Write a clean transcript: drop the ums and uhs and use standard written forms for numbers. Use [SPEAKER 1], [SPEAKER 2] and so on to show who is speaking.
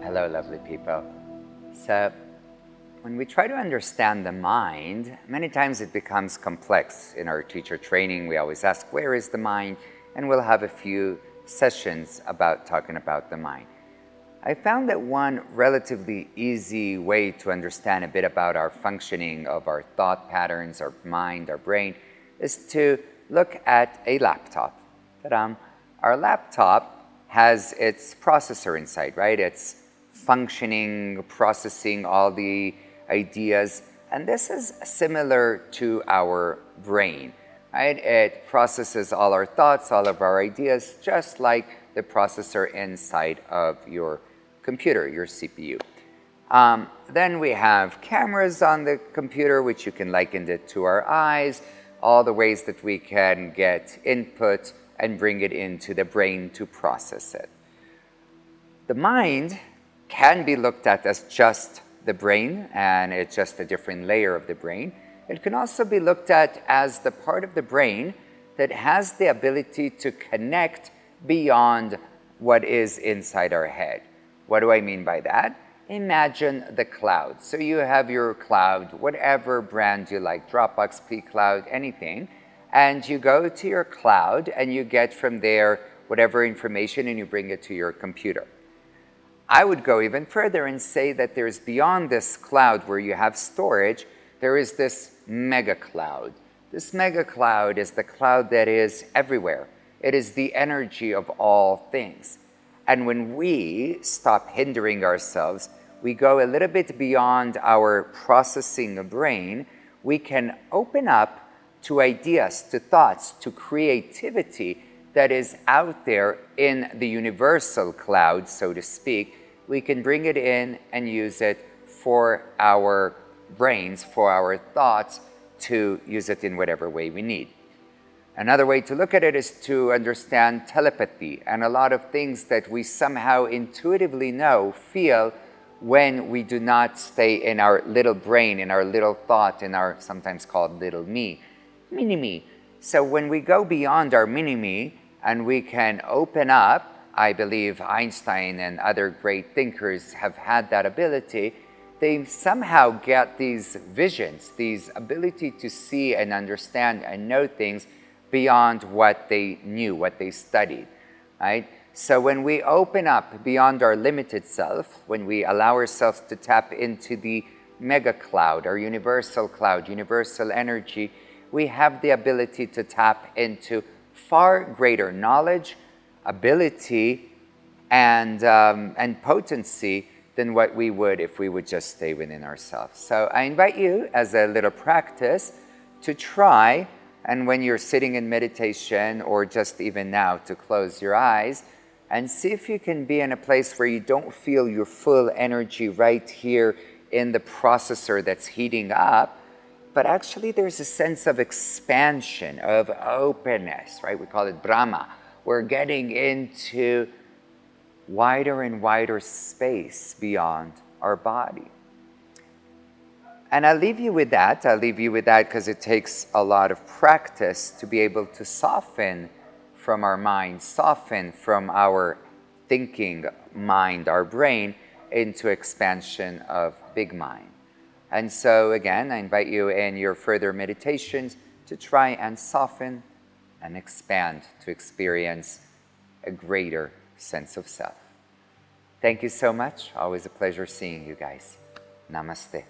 [SPEAKER 1] Hello, lovely people. So, when we try to understand the mind, many times it becomes complex. In our teacher training, we always ask, where is the mind? And we'll have a few sessions about talking about the mind. I found that one relatively easy way to understand a bit about our functioning of our thought patterns, our mind, our brain, is to look at a laptop. Our laptop has its processor inside, right? It's functioning, processing all the ideas. And this is similar to our brain, right? It processes all our thoughts, all of our ideas, just like the processor inside of your computer, your CPU. Then we have cameras on the computer, which you can liken it to our eyes, all the ways that we can get input and bring it into the brain to process it. The mind can be looked at as just the brain, and it's just a different layer of the brain. It can also be looked at as the part of the brain that has the ability to connect beyond what is inside our head. What do I mean by that? Imagine the cloud. So you have your cloud, whatever brand you like, Dropbox, pCloud, anything, and you go to your cloud and you get from there whatever information and you bring it to your computer. I would go even further and say that there's beyond this cloud where you have storage, there is this mega cloud. This mega cloud is the cloud that is everywhere. It is the energy of all things. And when we stop hindering ourselves, we go a little bit beyond our processing brain, we can open up to ideas, to thoughts, to creativity that is out there in the universal cloud, so to speak. We can bring it in and use it for our brains, for our thoughts, to use it in whatever way we need. Another way to look at it is to understand telepathy and a lot of things that we somehow intuitively know, feel, when we do not stay in our little brain, in our little thought, in our sometimes called little me, mini-me. So when we go beyond our mini-me and we can open up, I believe Einstein and other great thinkers have had that ability, they somehow get these visions, these ability to see and understand and know things beyond what they knew, what they studied, right? So when we open up beyond our limited self, when we allow ourselves to tap into the mega cloud, our universal cloud, universal energy, we have the ability to tap into far greater knowledge, ability, and potency than what we would if we would just stay within ourselves. So I invite you, as a little practice, to try, and when you're sitting in meditation, or just even now, to close your eyes and see if you can be in a place where you don't feel your full energy right here in the processor that's heating up, but actually there's a sense of expansion, of openness, right? We call it Brahma. We're getting into wider and wider space beyond our body. And I'll leave you with that. Because it takes a lot of practice to be able to soften from our mind, soften from our thinking mind, our brain, into expansion of big mind. And so again, I invite you in your further meditations to try and soften and expand to experience a greater sense of self. Thank you so much. Always a pleasure seeing you guys. Namaste.